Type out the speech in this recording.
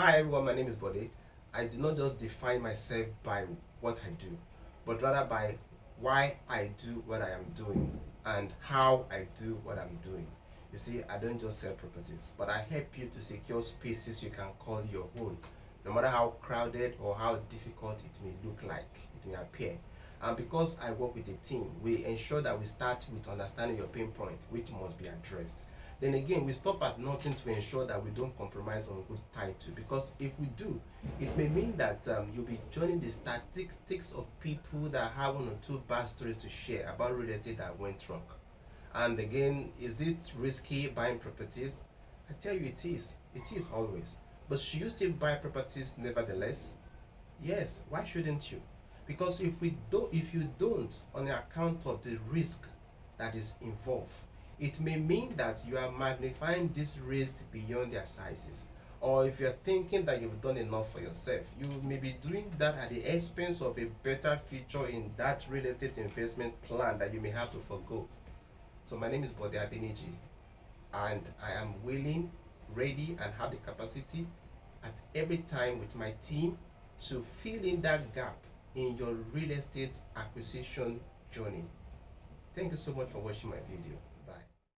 Hi everyone, my name is Bode. I do not just define myself by what I do, but rather by why I do what I am doing and how I do what I'm doing. You see, I don't just sell properties, but I help you to secure spaces you can call your own, no matter how crowded or how difficult it may look like, it may appear. And because I work with a team, we ensure that we start with understanding your pain point, which must be addressed. Then again, we stop at nothing to ensure that we don't compromise on good title, because if we do, it may mean that you'll be joining the statistics of people that have one or two bad stories to share about real estate that went wrong. And again, is it risky buying properties? I tell you it is. It is always. But should you still buy properties nevertheless? Yes, why shouldn't you? Because if you don't, on account of the risk that is involved, it may mean that you are magnifying this risk beyond their sizes. Or if you're thinking that you've done enough for yourself, you may be doing that at the expense of a better future in that real estate investment plan that you may have to forego. So my name is Bode Adeniji, and I am willing, ready, and have the capacity at every time with my team to fill in that gap in your real estate acquisition journey. Thank you so much for watching my video.